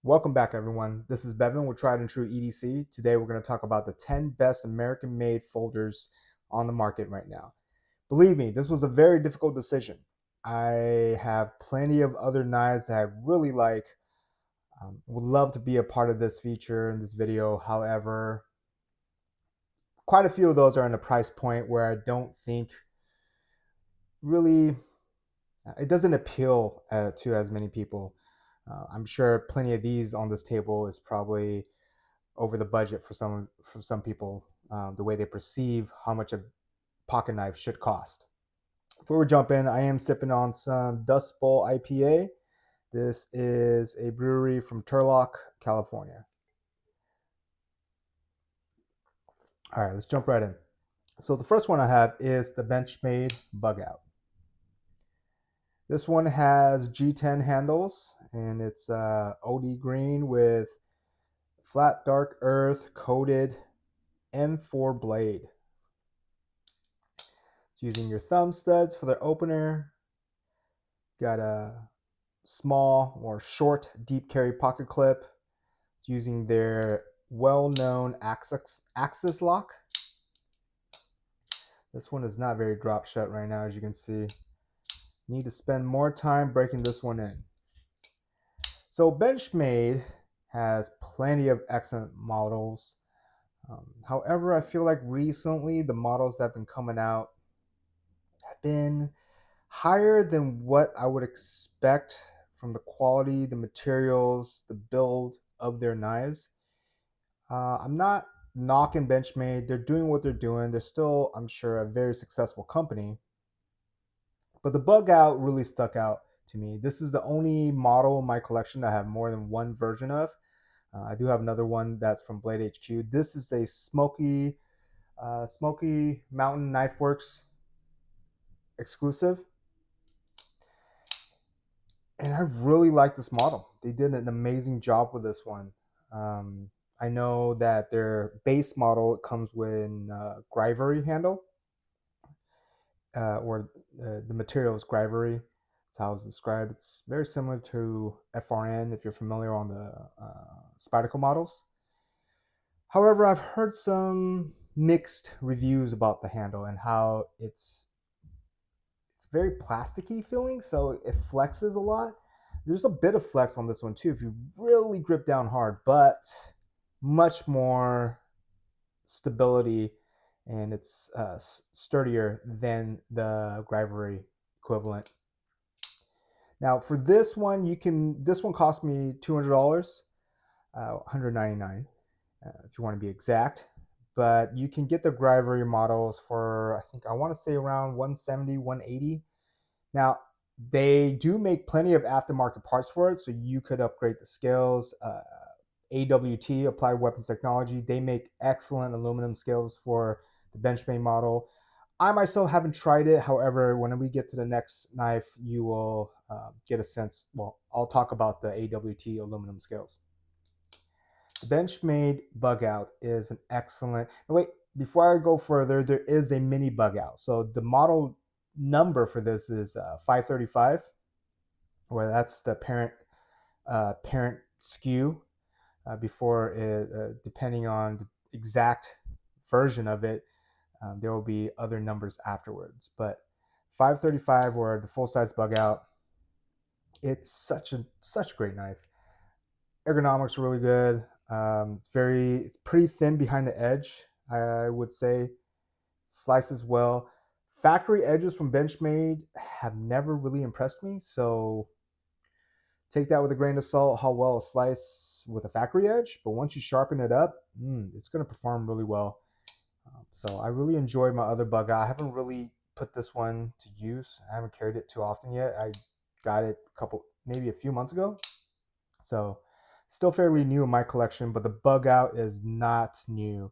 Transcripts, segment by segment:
Welcome back, everyone. This is Bevan with Tried and True EDC. Today, we're going to talk about the 10 best American-made folders on the market right now. Believe me, this was a very difficult decision. I have plenty of other knives that I really like. Would love to be a part of this feature in this video. However, quite a few of those are in a price point where I don't think really it doesn't appeal to as many people. I'm sure plenty of these on this table is probably over the budget for some people, the way they perceive how much a pocket knife should cost. Before we jump in, I am sipping on some Dust Bowl IPA. This is a brewery from Turlock, California. All right, let's jump right in. So the first one I have is the Benchmade Bugout. This one has G10 handles, and it's OD green with flat dark earth coated M4 blade. It's using your thumb studs for the opener. Got a small or short deep carry pocket clip. It's using their well-known axis lock. This one is not very drop shut right now, as you can see. Need to spend more time breaking this one in. So Benchmade has plenty of excellent models. However, I feel like recently the models that have been coming out have been higher than what I would expect from the quality, the materials, the build of their knives. I'm not knocking Benchmade. They're doing what they're doing. They're still, I'm sure, a very successful company. But the Bugout really stuck out to me. This is the only model in my collection I have more than one version of. I do have another one that's from Blade HQ. This is a Smoky Mountain Knife Works exclusive. And I really like this model. They did an amazing job with this one. I know that their base model comes with a Grivery handle, or the material is Grivery. That's how it's described. It's very similar to FRN if you're familiar on the Spyderco models. However, I've heard some mixed reviews about the handle and how it's very plasticky feeling, so it flexes a lot. There's a bit of flex on this one too if you really grip down hard, but much more stability, and it's sturdier than the Grivery equivalent. Now for this one, this one cost me $200, $199 if you want to be exact. But you can get the Grivery models for, I want to say around $170, $180. Now, they do make plenty of aftermarket parts for it, so you could upgrade the scales. AWT, Applied Weapons Technology, they make excellent aluminum scales for the Benchmade model. I myself haven't tried it. However, when we get to the next knife, you will get a sense. Well, I'll talk about the AWT aluminum scales. The Benchmade Bugout is an excellent. Wait, before I go further, there is a mini Bugout. So the model number for this is 535, where that's the parent SKU. Before it, depending on the exact version of it, there will be other numbers afterwards. But 535, or the full size Bugout, it's such a great knife. Ergonomics are really good. It's pretty thin behind the edge, I would say. Slices well. Factory edges from Benchmade have never really impressed me, so take that with a grain of salt, how well a slice with a factory edge. But once you sharpen it up, it's going to perform really well. So I really enjoyed my other Bugout. I haven't really put this one to use. I haven't carried it too often yet. I got it maybe a few months ago. So still fairly new in my collection, but the Bugout is not new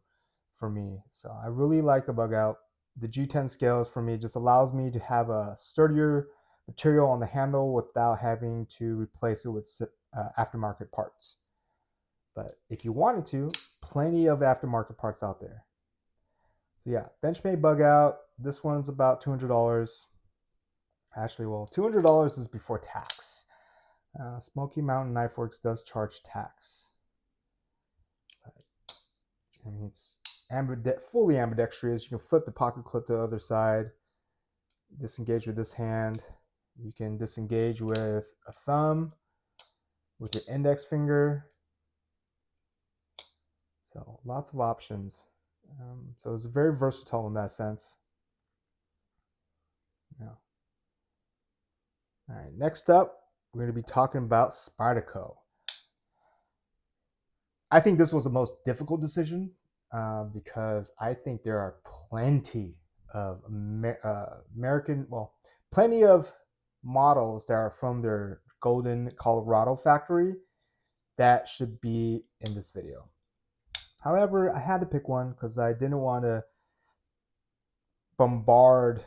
for me. So I really like the Bugout. The G10 scales for me just allows me to have a sturdier material on the handle without having to replace it with aftermarket parts. But if you wanted to, plenty of aftermarket parts out there. So yeah, Benchmade Bugout. This one's about $200. Actually, well, $200 is before tax. Smoky Mountain Knife Works does charge tax. I mean, it's fully ambidextrous. You can flip the pocket clip to the other side, disengage with this hand. You can disengage with a thumb, with your index finger. So lots of options. So it's very versatile in that sense. Yeah. All right, next up, we're going to be talking about Spyderco. I think this was the most difficult decision because I think there are plenty of plenty of models that are from their Golden, Colorado factory that should be in this video. However, I had to pick one because I didn't want to bombard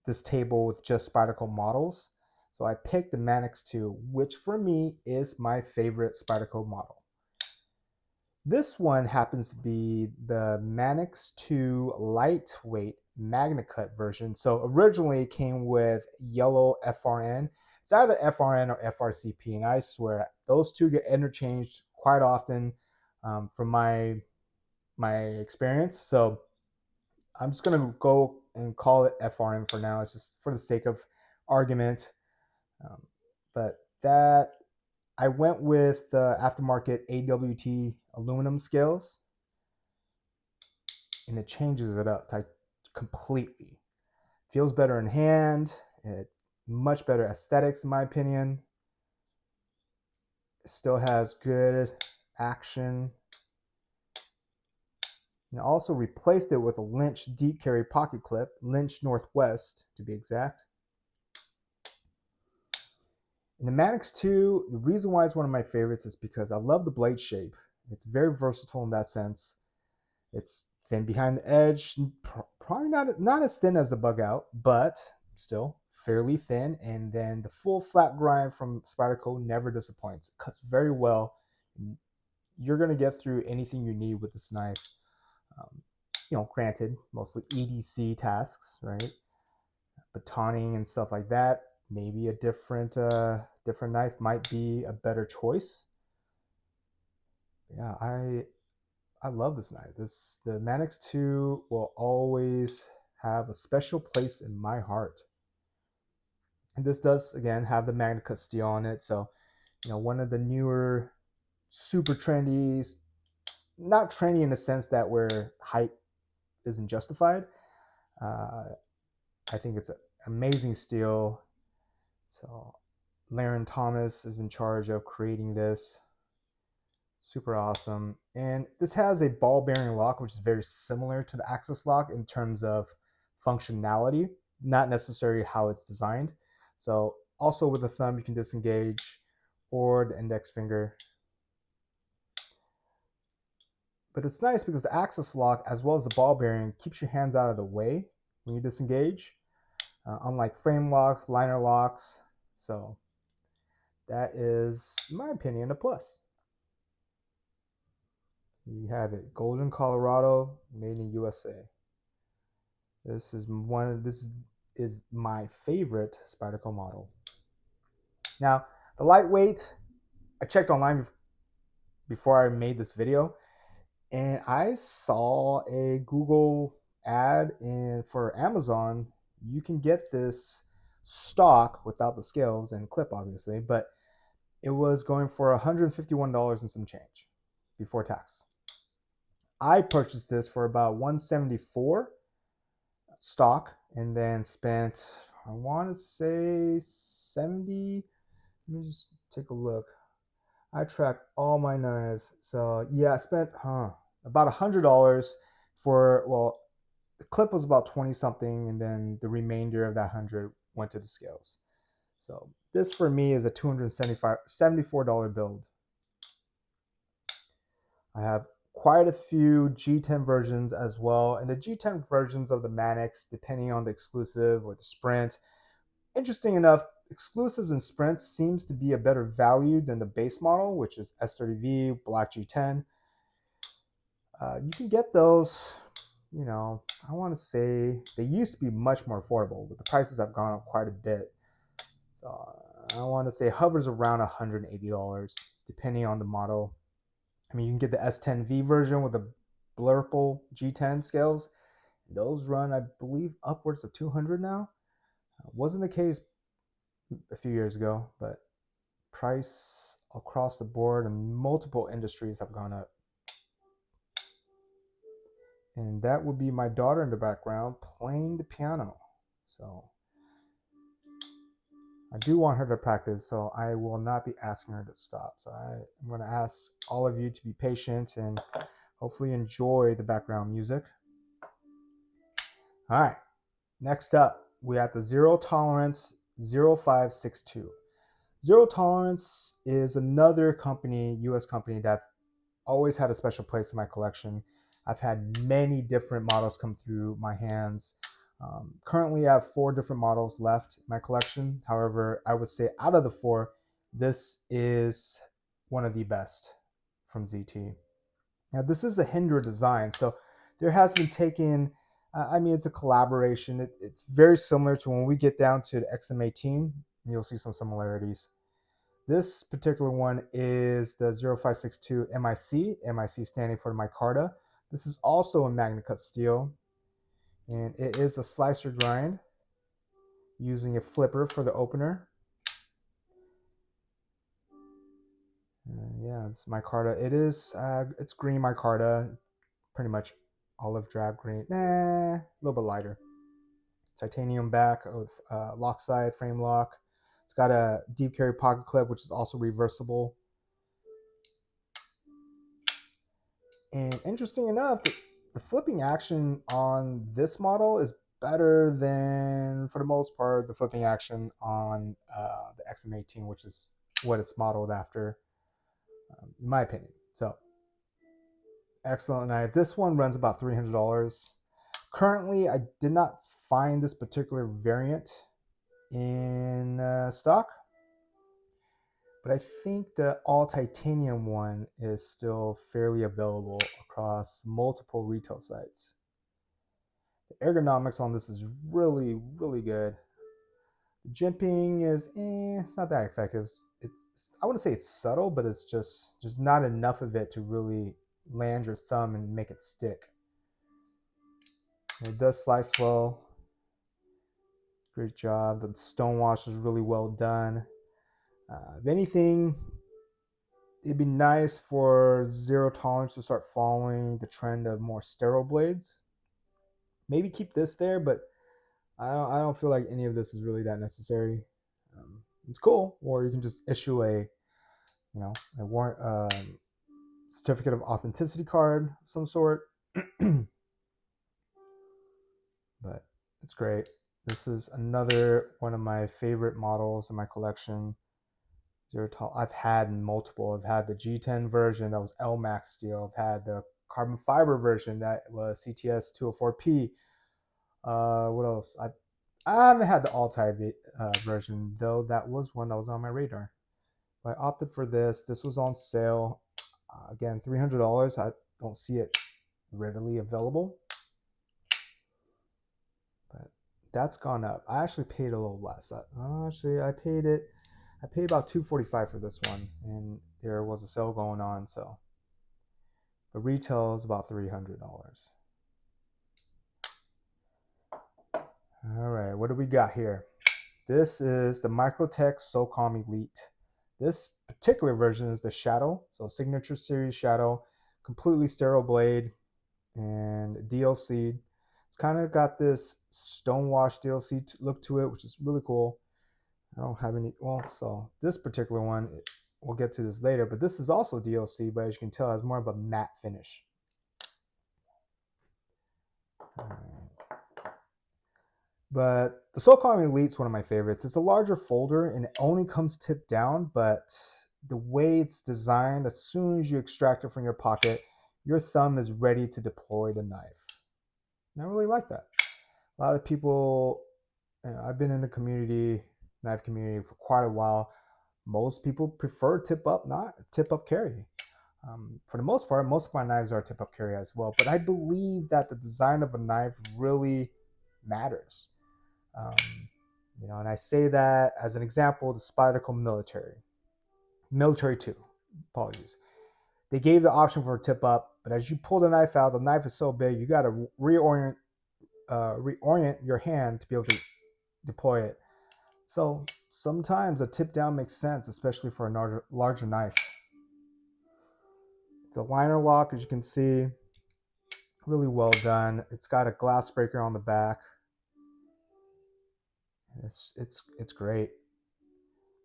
this table with just Spyderco models. So I picked the Manix 2, which for me is my favorite Spyderco model. This one happens to be the Manix 2 lightweight MagnaCut version. So originally it came with yellow FRN. It's either FRN or FRCP, and I swear those two get interchanged quite often from my experience. So I'm just gonna go and call it FRN for now. It's just for the sake of argument. But that I went with the aftermarket AWT aluminum scales, and it changes it up completely. Feels better in hand. Much better aesthetics, in my opinion. It still has good action. And I also replaced it with a Lynch deep carry pocket clip, Lynch Northwest to be exact. In the Manix 2, the reason why it's one of my favorites is because I love the blade shape. It's very versatile in that sense. It's thin behind the edge, probably not as thin as the Bugout, but still fairly thin. And then the full flat grind from Spyderco never disappoints. It cuts very well. You're going to get through anything you need with this knife. Granted, mostly EDC tasks, right? Batoning and stuff like that. Maybe a different knife might be a better choice. Yeah, I love this knife. The Manix 2 will always have a special place in my heart. And this does again have the MagnaCut steel on it, so one of the newer, super trendy, not trendy in the sense that where hype isn't justified. I think it's an amazing steel. So Laren Thomas is in charge of creating this. Super awesome. And this has a ball bearing lock, which is very similar to the Axis lock in terms of functionality, not necessarily how it's designed. So also with the thumb, you can disengage, or the index finger. But it's nice because the Axis lock, as well as the ball bearing, keeps your hands out of the way when you disengage, unlike frame locks, liner locks. So that is, in my opinion, a plus. You have it, Golden, Colorado, made in USA. This is my favorite Spyderco model. Now, the lightweight, I checked online before I made this video, and I saw a Google ad for Amazon. You can get this stock without the scales and clip, obviously, but it was going for $151 and some change before tax. I purchased this for about $174 stock, and then spent, I want to say 70. Let me just take a look. I tracked all my knives, so yeah, I spent about $100 for, well, the clip was about 20 something, and then the remainder of that 100 went to the scales. So this for me is a $274 build. I have quite a few G10 versions as well, and the G10 versions of the Manix, depending on the exclusive or the Sprint. Interesting enough, exclusives and Sprints seems to be a better value than the base model, which is S30V, Black G10. You can get those, I want to say they used to be much more affordable, but the prices have gone up quite a bit. So I want to say hovers around $180 depending on the model. I mean, you can get the S10V version with the Blurple G10 scales. Those run, I believe, upwards of 200 now. Wasn't the case a few years ago, but price across the board and multiple industries have gone up. And that would be my daughter in the background playing the piano. So I do want her to practice, so I will not be asking her to stop. So I'm going to ask all of you to be patient and hopefully enjoy the background music. All right, next up, we have the Zero Tolerance 0562. Zero Tolerance is another company, US company, that always had a special place in my collection. I've had many different models come through my hands. Currently, I have 4 different models left in my collection. However, I would say out of the 4, this is one of the best from ZT. Now, this is a Hinderer design, so there has been taken, I mean, it's a collaboration. It's very similar to when we get down to the XM-18, you'll see some similarities. This particular one is the 0562 MIC standing for micarta. This is also a magnet cut steel, and it is a slicer grind using a flipper for the opener. Yeah, it's micarta. It is, it's green micarta, pretty much olive drab green. A little bit lighter. Titanium back with lock side frame lock. It's got a deep carry pocket clip, which is also reversible. And interesting enough, the flipping action on this model is better than, for the most part, the flipping action on the XM-18, which is what it's modeled after, in my opinion. So, excellent knife. This one runs about $300. Currently, I did not find this particular variant in stock, but I think the all titanium one is still fairly available across multiple retail sites. The ergonomics on this is really, really good. The jimping is, it's not that effective. I wouldn't say it's subtle, but it's just not enough of it to really land your thumb and make it stick. It does slice well. Great job. The stonewash is really well done. If anything, it'd be nice for Zero Tolerance to start following the trend of more sterile blades. Maybe keep this there, but I don't feel like any of this is really that necessary. It's cool, or you can just issue a warrant certificate of authenticity card of some sort. But it's great. This is another one of my favorite models in my collection. I've had multiple. I've had the G10 version that was LMAX steel. I've had the carbon fiber version that was CTS 204P. What else? I haven't had the all-type version, though. That was one that was on my radar. I opted for this. This was on sale. Again, $300. I don't see it readily available, but that's gone up. I actually paid a little less. I paid about $245 for this one, and there was a sale going on. So the retail is about $300. All right, what do we got here? This is the Microtech Socom Elite. This particular version is the Shadow, so Signature Series Shadow, completely sterile blade and DLC. It's kind of got this stonewash DLC look to it, which is really cool. I don't have any, well, so this particular one, we'll get to this later, but this is also DLC, but as you can tell, it has more of a matte finish. But the Socom Elite is one of my favorites. It's a larger folder and it only comes tipped down, but the way it's designed, as soon as you extract it from your pocket, your thumb is ready to deploy the knife. And I really like that. A lot of people, I've been in the knife community for quite a while. Most people prefer tip up carry. For the most part, most of my knives are tip up carry as well, but I believe that the design of a knife really matters. You know, and I say that as an example, the Spyderco Military 2, apologies. They gave the option for a tip up, but as you pull the knife out, the knife is so big, you got to reorient your hand to be able to deploy it. So sometimes a tip down makes sense, especially for a larger knife. It's a liner lock, as you can see, really well done. It's got a glass breaker on the back. It's great.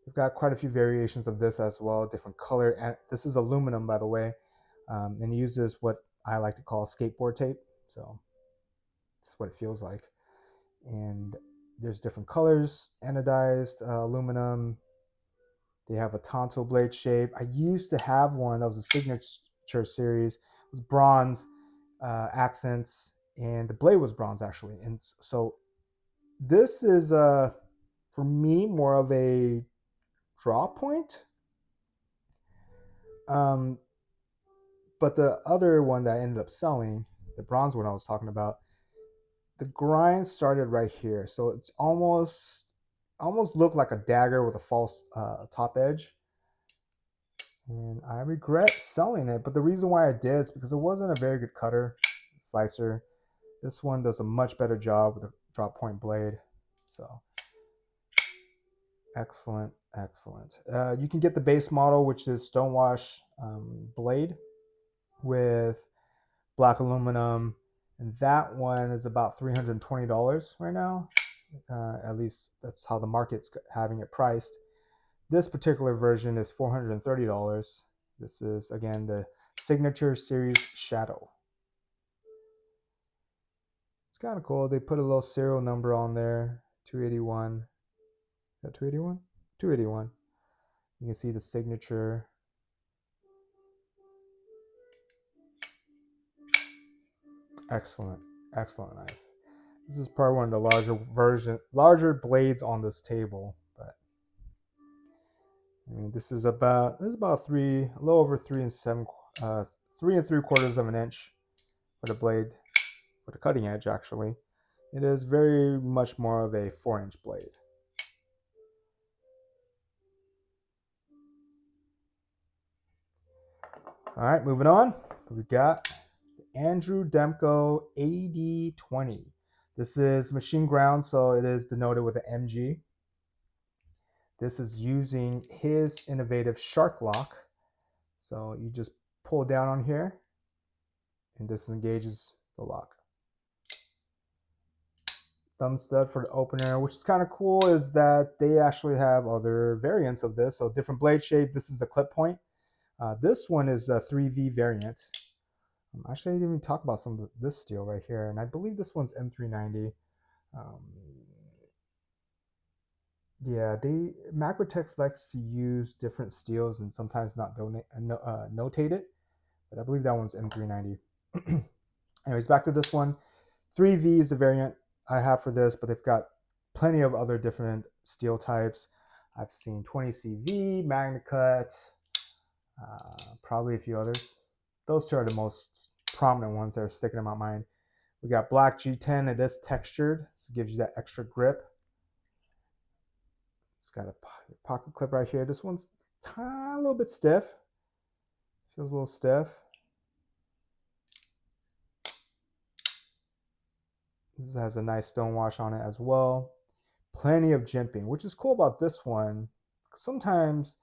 We've got quite a few variations of this as well, different color. And this is aluminum, by the way, and it uses what I like to call skateboard tape. So it's what it feels like. And there's different colors, anodized aluminum. They have a tonsil blade shape. I used to have one that was a signature series. It was bronze accents, and the blade was bronze actually. And so this is for me more of a draw point. But the other one that I ended up selling, the bronze one I was talking about, the grind started right here. So it's almost looked like a dagger with a false top edge. And I regret selling it, but the reason why I did is because it wasn't a very good cutter, slicer. This one does a much better job with a drop point blade. So excellent. You can get the base model, which is stonewash blade with black aluminum, and that one is about $320 right now. At least that's how the market's having it priced. This particular version is $430. This is, again, the Signature Series Shadow. It's kind of cool. They put a little serial number on there, 281. Is that 281? 281. You can see the signature. Excellent knife. This is probably one of the larger blades on this table, but I mean, this is about a little over 3 3/3 of an inch for the blade, for the cutting edge. Actually, it is very much more of a 4-inch blade. All right, moving on. We got the Demko AD20. This is machine ground, so it is denoted with an MG. This is using his innovative shark lock. So you just pull down on here and disengages the lock. Thumb stud for the opener, which is kind of cool, is that they actually have other variants of this. So different blade shape. This is the clip point. This one is a 3V variant. Actually, I didn't even talk about some of this steel right here, and I believe this one's M390. Yeah, Microtech likes to use different steels and sometimes not notate it, but I believe that one's M390. Anyways, back to this one. 3V is the variant I have for this, but they've got plenty of other different steel types. I've seen 20CV, MagnaCut, probably a few others. Those two are the most prominent ones that are sticking in my mind. We got black G10. It is textured, so it gives you that extra grip. It's got a pocket clip right here. This one's a little bit stiff. Feels a little stiff. This has a nice stone wash on it as well. Plenty of jimping, which is cool about this one. Sometimes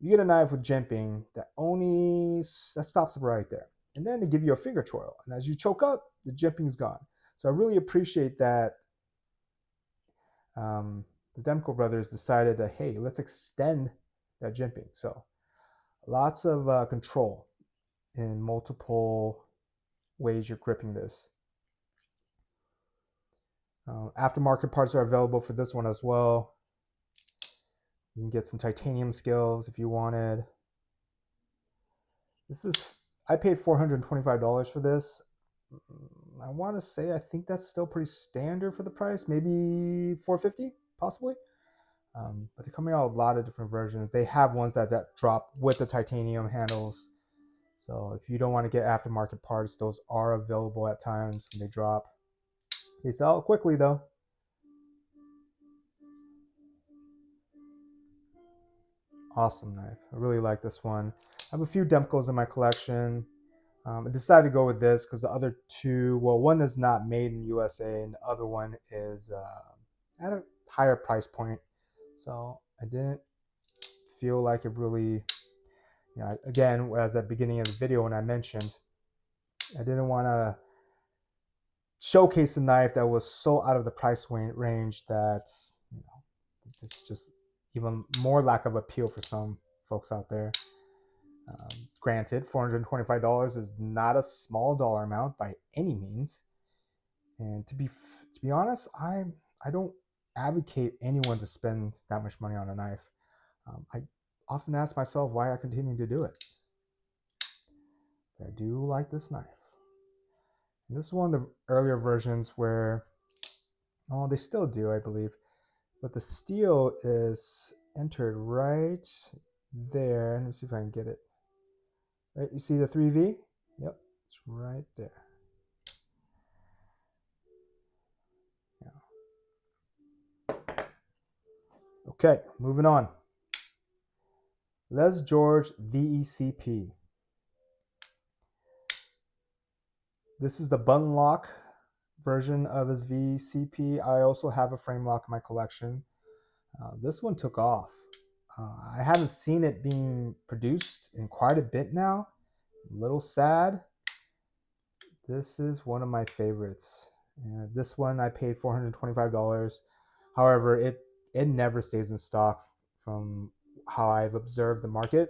you get a knife with jimping that stops it right there. And then they give you a finger twirl. And as you choke up, the jimping's gone. So I really appreciate that the Demko brothers decided that, hey, let's extend that jimping. So lots of control in multiple ways you're gripping this. Aftermarket parts are available for this one as well. You can get some titanium scales if you wanted. I paid $425 for this. I want to say I think that's still pretty standard for the price. Maybe $450, possibly. But they're coming out with a lot of different versions. They have ones that drop with the titanium handles. So if you don't want to get aftermarket parts, those are available at times when they drop. They sell quickly though. Awesome knife. I really like this one. I have a few Demkos in my collection. I decided to go with this because the other two, well, one is not made in USA and the other one is at a higher price point. So I didn't feel like it really, you know, again, as at the beginning of the video when I mentioned, I didn't want to showcase a knife that was so out of the price range that, you know, it's just even more lack of appeal for some folks out there. Granted, $425 is not a small dollar amount by any means, and to be honest, I don't advocate anyone to spend that much money on a knife. I often ask myself why I continue to do it. But I do like this knife. And this is one of the earlier versions where, oh, they still do, I believe, but the steel is entered right there. Let me see if I can get it. Right, you see the 3V? Yep, it's right there. Yeah. Okay, moving on. George VECP. This is the button lock version of his VECP. I also have a frame lock in my collection. This one took off. I haven't seen it being produced in quite a bit now. A little sad. This is one of my favorites. This one I paid $425. However, it never stays in stock from how I've observed the market.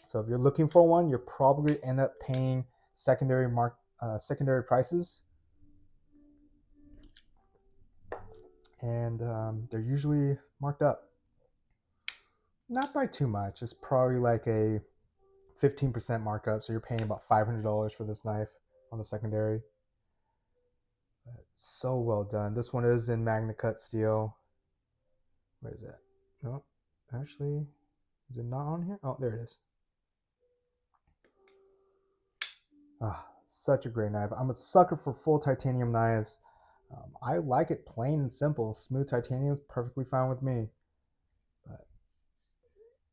So if you're looking for one, you're probably end up paying secondary prices, and they're usually marked up. Not by too much. It's probably like a 15% markup, so you're paying about $500 for this knife on the secondary. It's so well done. This one is in Magna Cut steel. Where is that? No, actually, is it not on here? Oh, there it is. Ah, such a great knife. I'm a sucker for full titanium knives. I like it plain and simple. Smooth titanium is perfectly fine with me. But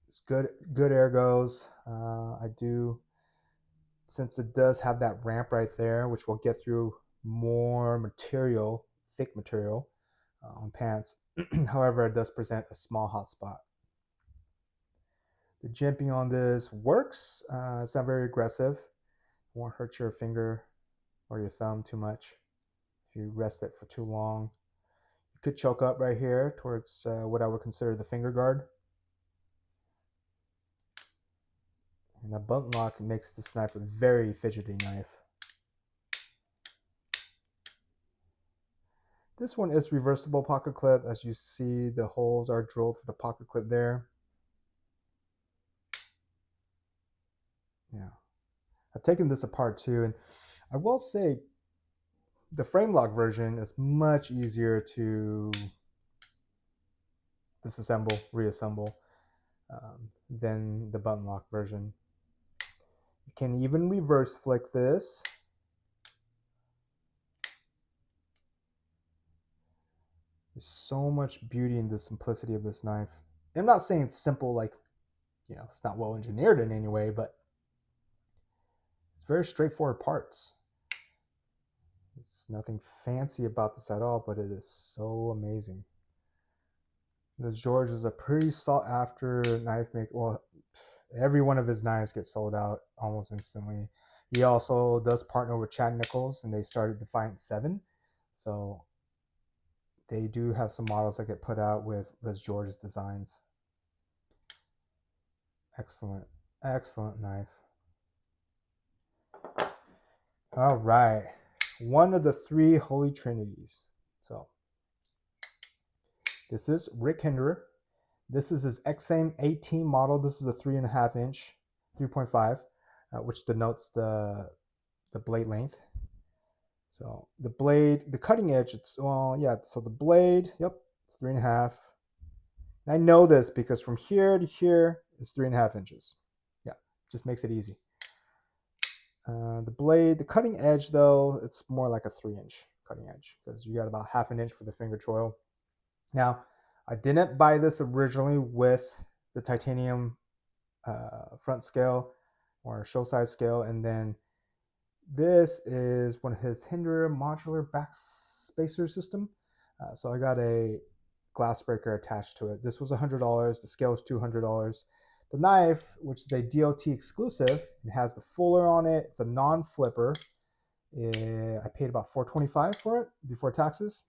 it's good ergos. I do, since it does have that ramp right there, which will get through more material, thick material on pants. However, it does present a small hot spot. The jimping on this works. It's not very aggressive. It won't hurt your finger or your thumb too much if you rest it for too long. You could choke up right here towards what I would consider the finger guard. And the button lock makes this knife a very fidgety knife. This one is reversible pocket clip. As you see, the holes are drilled for the pocket clip there. Yeah, I've taken this apart too, and I will say the frame lock version is much easier to disassemble, reassemble than the button lock version. You can even reverse flick this. There's so much beauty in the simplicity of this knife. I'm not saying it's simple, like, you know, it's not well engineered in any way, but it's very straightforward parts. There's nothing fancy about this at all, but it is so amazing. This George is a pretty sought after knife maker. Well, every one of his knives gets sold out almost instantly. He also does partner with Chad Nichols, and they started Defiant 7. So they do have some models that get put out with Les George's designs. Excellent, excellent knife. All right, one of the three holy trinities. So this is Rick Hinderer. This is his XM-18 model. This is a 3.5 inch, 3.5, which denotes the blade length. So the blade, the cutting edge, it's, well, yeah, so the blade, yep, it's 3.5. And I know this because from here to here is 3.5 inches. Yeah, just makes it easy. The blade, the cutting edge though, it's more like a 3-inch cutting edge because you got about 1/2 inch for the finger choil. Now, I didn't buy this originally with the titanium front scale or show size scale, and then this is one of his Hinderer modular back spacer system. So I got a glass breaker attached to it. This was $100. The scale is $200. The knife, which is a DOT exclusive, it has the fuller on it. It's a non-flipper. I paid about $425 for it before taxes.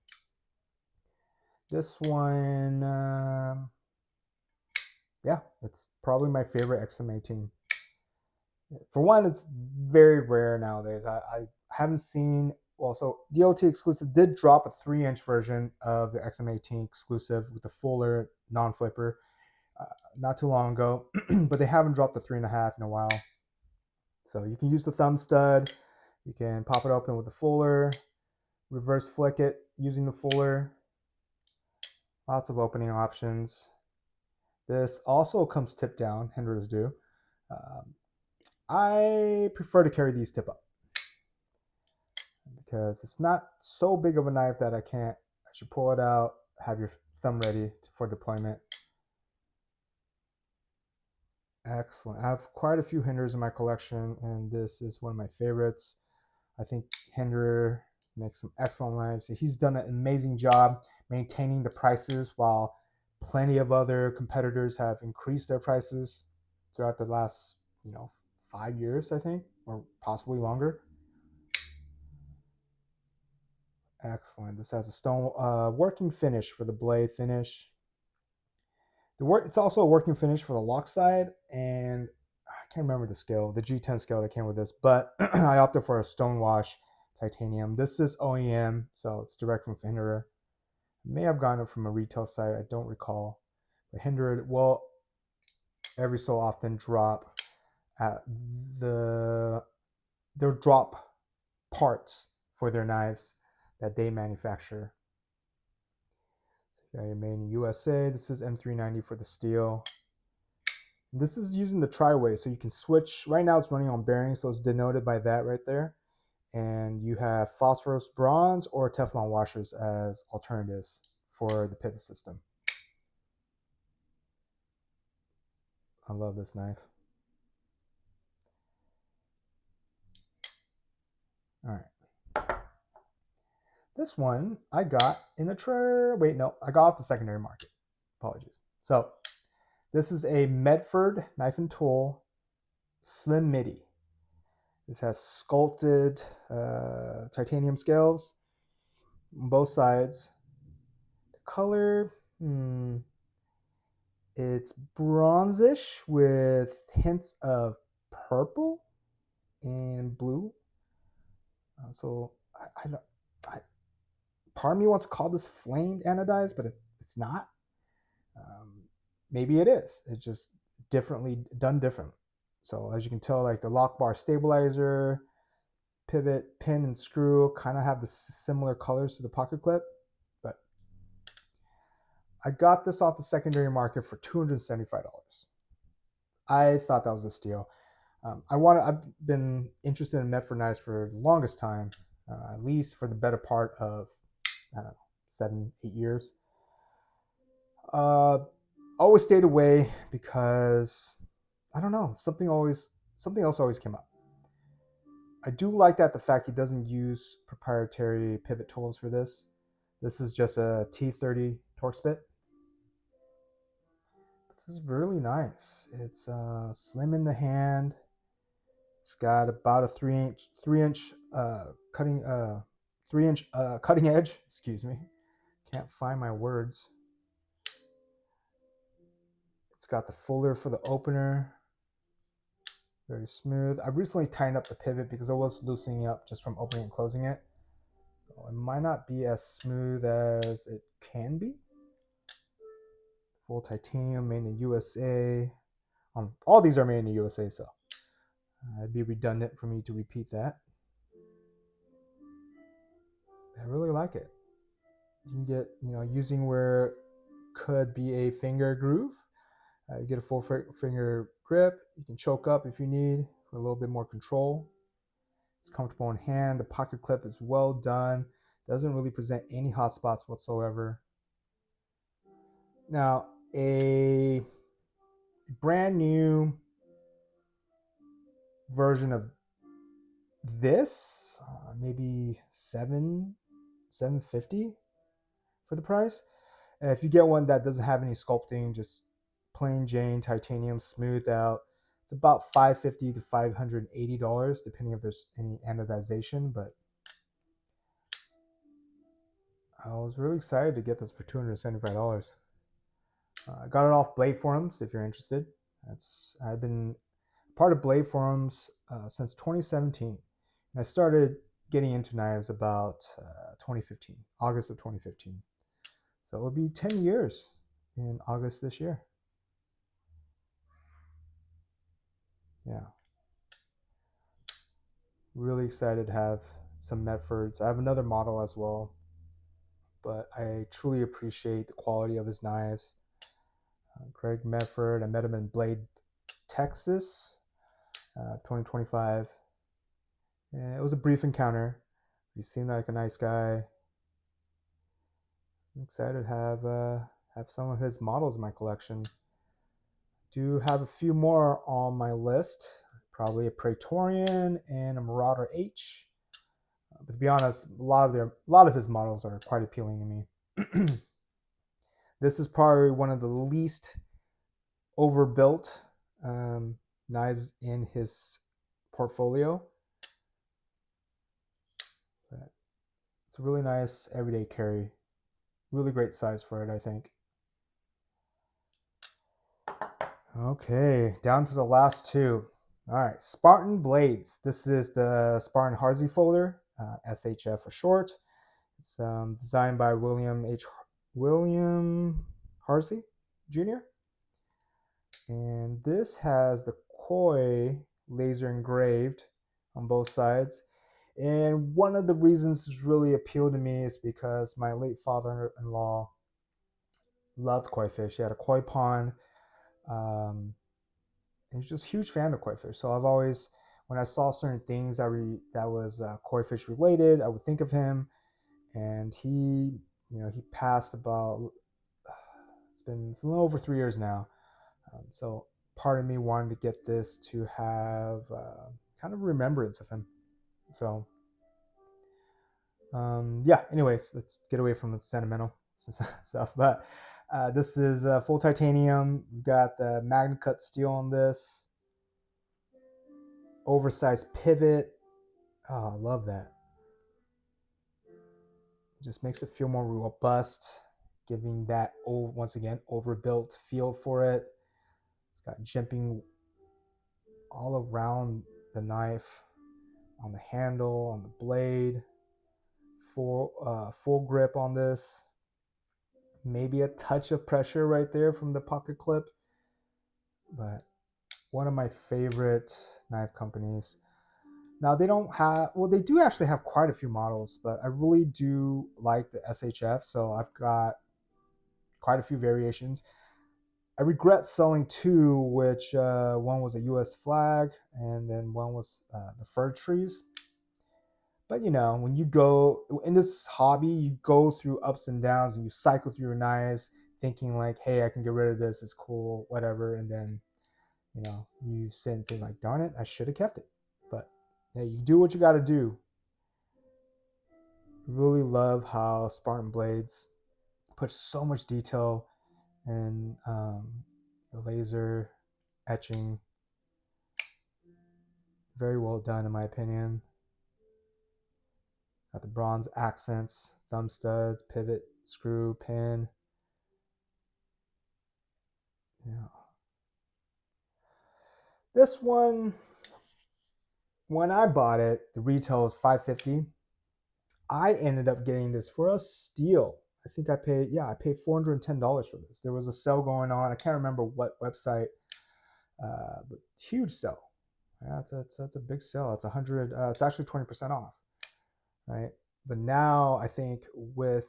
This one, yeah, it's probably my favorite XM-18. For one, it's very rare nowadays. I haven't seen, well, so DOT exclusive did drop a 3-inch version of the XM-18 exclusive with the fuller non-flipper not too long ago, but they haven't dropped the 3.5 in a while. So you can use the thumb stud, you can pop it open with the fuller, reverse flick it using the fuller. Lots of opening options. This also comes tip down, Hinderers do. I prefer to carry these tip up because it's not so big of a knife that I should pull it out, have your thumb ready for deployment. Excellent. I have quite a few Hinderers in my collection, and this is one of my favorites. I think Hinderer makes some excellent knives. He's done an amazing job maintaining the prices while plenty of other competitors have increased their prices throughout the last, 5 years, I think, or possibly longer. Excellent. This has a stone working finish for the blade finish. It's also a working finish for the lock side, and I can't remember the scale, the G10 scale that came with this, but I opted for a stonewash titanium. This is OEM, so it's direct from Hinderer. May have gotten it from a retail site, I don't recall. But Hinderer will every so often drop their drop parts for their knives that they manufacture. So made in USA. This is M390 for the steel. This is using the tri-way, so you can switch. Right now it's running on bearings, so it's denoted by that right there. And you have phosphorus bronze or Teflon washers as alternatives for the pivot system. I love this knife. All right. This one I got in a I got off the secondary market. Apologies. So this is a Medford knife and tool slim Midi. This has sculpted titanium scales on both sides. The color, it's bronzish with hints of purple and blue. So part of me wants to call this flamed anodized, but it's not. Maybe it is. It's just done different. So as you can tell, like the lock bar stabilizer, pivot, pin, and screw kind of have the similar colors to the pocket clip. But I got this off the secondary market for $275. I thought that was a steal. I've been interested in Medford knives for the longest time, at least for the better part of, I don't know, 7-8 years. Always stayed away because I don't know, something else always came up. I do like that the fact he doesn't use proprietary pivot tools for this. This is just a T30 torque spit. This is really nice. It's slim in the hand. It's got about a 3-inch cutting edge. Excuse me. Can't find my words. It's got the fuller for the opener. Very smooth. I recently tightened up the pivot because it was loosening up just from opening and closing it. So it might not be as smooth as it can be. Full titanium, made in the USA. All these are made in the USA, so it'd be redundant for me to repeat that. I really like it. You can get, using where could be a finger groove. You get a full finger grip. You can choke up if you need for a little bit more control. It's comfortable in hand. The pocket clip is well done. Doesn't really present any hot spots whatsoever. Now, a brand new version of this, maybe $750 for the price. If you get one that doesn't have any sculpting, just plain Jane titanium smoothed out, it's about $550 to $580, depending if there's any anodization. But I was really excited to get this for $275. I got it off Blade Forums. If you're interested, I've been part of Blade Forums since 2017, and I started getting into knives about 2015, August of 2015. So it will be 10 years in August this year. Yeah. Really excited to have some Medfords. I have another model as well, but I truly appreciate the quality of his knives. Craig Medford, I met him in Blade, Texas, 2025. And it was a brief encounter. He seemed like a nice guy. I'm excited to have some of his models in my collection. Do have a few more on my list. Probably a Praetorian and a Marauder H. But to be honest, a lot of his models are quite appealing to me. This is probably one of the least overbuilt knives in his portfolio. But it's a really nice everyday carry. Really great size for it, I think. Okay, down to the last two. All right, Spartan blades. This is the Spartan Harsey folder, SHF for short. It's designed by William Harsey Jr. And this has the koi laser engraved on both sides. And one of the reasons this really appealed to me is because my late father-in-law loved koi fish. He had a koi pond. He was just a huge fan of koi fish. So I've always, when I saw certain things that was koi fish related, I would think of him. And he passed about, it's a little over 3 years now. So part of me wanted to get this to have kind of remembrance of him. So yeah, anyways, let's get away from the sentimental stuff. But this is full titanium. We've got the Magna Cut steel on this. Oversized pivot. Oh, I love that. It just makes it feel more robust, giving that once again overbuilt feel for it. It's got jimping all around the knife, on the handle, on the blade. Full grip on this. Maybe a touch of pressure right there from the pocket clip, but one of my favorite knife companies. Now they don't have, well, they do actually have quite a few models, but I really do like the SHF, so I've got quite a few variations. I regret selling two, which one was a US flag and then one was the fir trees. But when you go in this hobby, you go through ups and downs and you cycle through your knives thinking like, hey, I can get rid of this, it's cool, whatever. And then, you sit and think like, darn it, I should have kept it. But you do what you got to do. Really love how Spartan blades put so much detail in the laser etching. Very well done, in my opinion. Got the bronze accents, thumb studs, pivot, screw, pin. Yeah. This one, when I bought it, the retail was $550. I ended up getting this for a steal. I think I paid $410 for this. There was a sale going on. I can't remember what website, but huge sale. Yeah, that's a big sale. It's 100. It's actually 20% off, right? But now I think with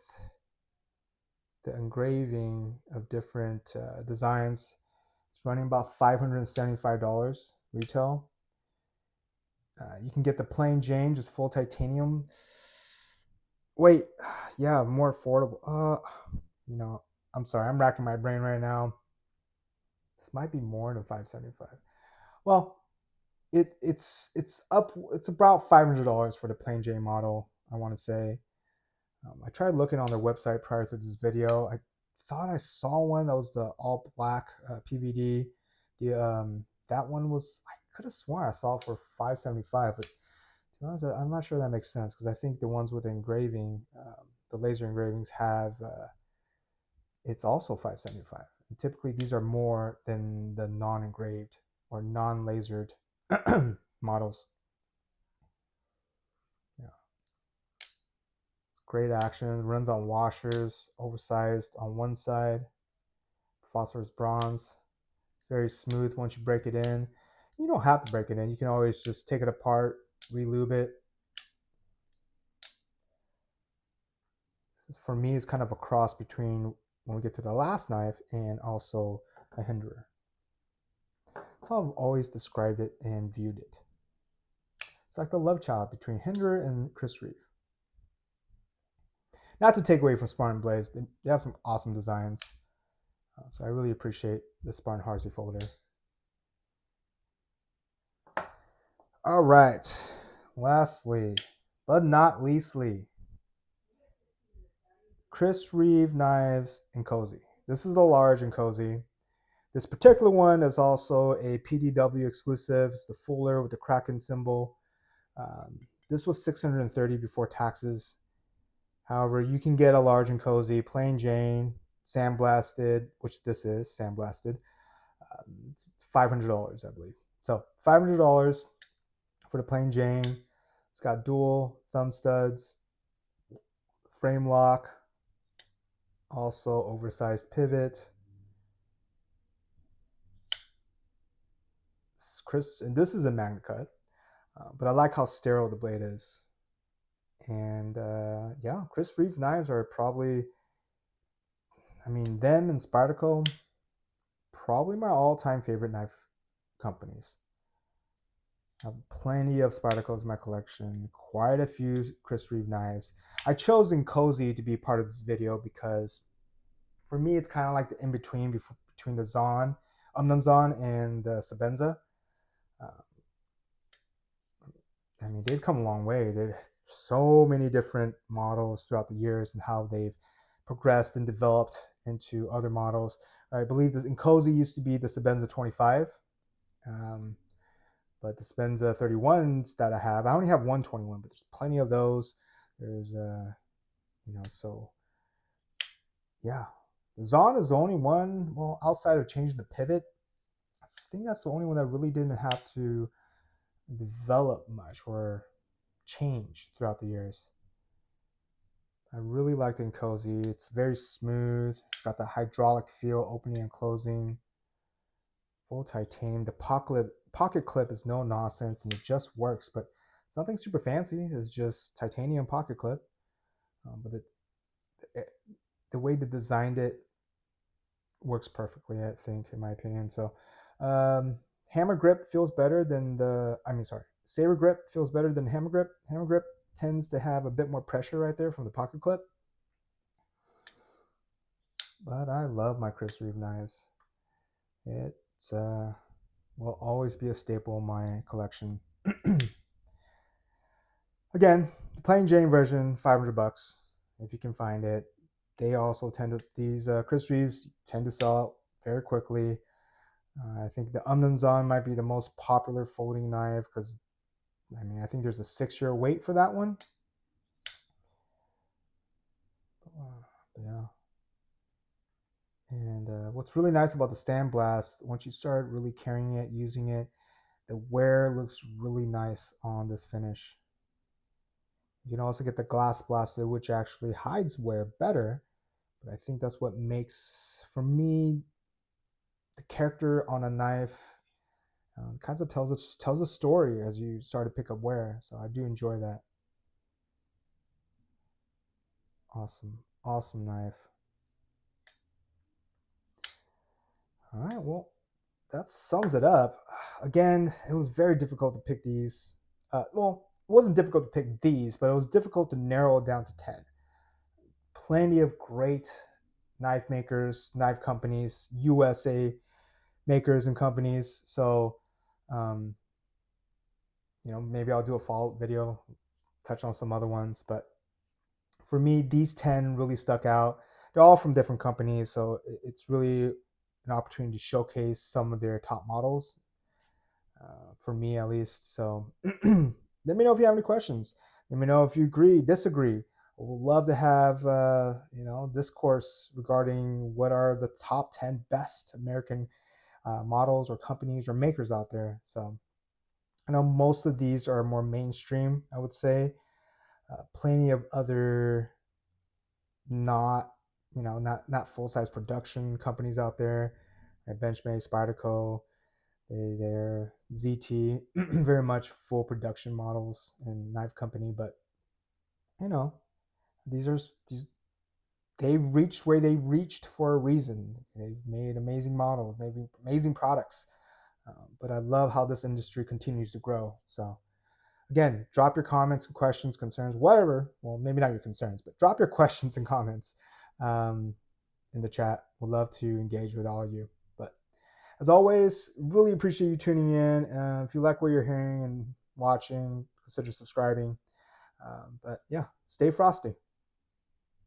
the engraving of different designs, it's running about $575 retail. You can get the plain Jane, just full titanium. Wait, yeah, more affordable. I'm sorry, I'm racking my brain right now. This might be more than $575. Well, it's about $500 for the plain Jane model, I want to say. I tried looking on their website prior to this video. I thought I saw one that was the all black PVD. That one was, I could have sworn I saw it for $575, but to be honest, I'm not sure that makes sense because I think the ones with engraving, the laser engravings have it's also $575. And typically, these are more than the non-engraved or non-lasered models. Yeah, it's great action. Runs on washers, oversized on one side, phosphorus bronze, very smooth once you break it in. You don't have to break it in. You can always just take it apart, relube it. This is, for me, is kind of a cross between when we get to the last knife and also a Hinderer. That's how I've always described it and viewed it. It's like the love child between Hinderer and Chris Reeve. Not to take away from Spartan blades, they have some awesome designs. So I really appreciate the Spartan Harsey folder. All right, lastly, but not leastly, Chris Reeve knives Inkosi. This is the large Inkosi. This particular one is also a PDW exclusive. It's the fuller with the Kraken symbol. This was $630 before taxes. However, you can get a large Inkosi, plain Jane, sandblasted, which this is sandblasted. It's $500, I believe. So $500 for the plain Jane. It's got dual thumb studs, frame lock, also oversized pivot. And this is a magnet cut, but I like how sterile the blade is. And yeah, Chris Reeve knives are probably, I mean, them and Spyderco, probably my all-time favorite knife companies. I have plenty of Spydercos in my collection, quite a few Chris Reeve knives. I chose Inkosi to be part of this video because for me, it's kind of like the in-between between the Zahn, Zahn and the Sebenza. I mean, they've come a long way. They've so many different models throughout the years and how they've progressed and developed into other models. I believe the Inkosi used to be the Sebenza 25, but the Sebenza 31s that I have, I only have 121, but there's plenty of those. There's, you know, so yeah. The Zahn is the only one, well, outside of changing the pivot, I think that's the only one that really didn't have to develop much or change throughout the years. I really like the Inkosi. It's very smooth. It's got the hydraulic feel, opening and closing. Full titanium. The pocket clip is no nonsense and it just works, but it's nothing super fancy. It's just titanium pocket clip. But the way they designed it works perfectly, I think, in my opinion. So hammer grip feels better than saber grip feels better than hammer grip. Hammer grip tends to have a bit more pressure right there from the pocket clip. But I love my Chris Reeve knives. It will always be a staple in my collection. Again, the plain Jane version, $500 if you can find it. They also tend to, these Chris Reeves tend to sell out very quickly. I think the Zahn might be the most popular folding knife because, I mean, I think there's a 6-year wait for that one. Yeah. And what's really nice about the Stand Blast, once you start really carrying it, using it, the wear looks really nice on this finish. You can also get the Glass Blasted, which actually hides wear better. But I think that's what makes, for me, the character on a knife kind of tells a story as you start to pick up wear. So I do enjoy that. Awesome knife. All right, well, that sums it up. Again, it was very difficult to pick these. Well, it wasn't difficult to pick these, but it was difficult to narrow it down to 10. Plenty of great knife makers, knife companies, USA makers and companies. So, maybe I'll do a follow-up video, touch on some other ones. But for me, these 10 really stuck out. They're all from different companies, so it's really an opportunity to showcase some of their top models, for me at least. So let me know if you have any questions. Let me know if you agree, disagree. I would love to have discourse regarding what are the top 10 best American models or companies or makers out there. So I know most of these are more mainstream, I would say. Plenty of other not not full-size production companies out there, like Benchmade, Spyderco. They're ZT, very much full production models and knife company. But you know these are these they've reached where they reached for a reason. They've made amazing models, they've made amazing products. But I love how this industry continues to grow. So again, drop your comments and questions, concerns, whatever. Well, maybe not your concerns, but drop your questions and comments in the chat. We'd love to engage with all of you. But as always, really appreciate you tuning in. If you like what you're hearing and watching, consider subscribing. But yeah, stay frosty.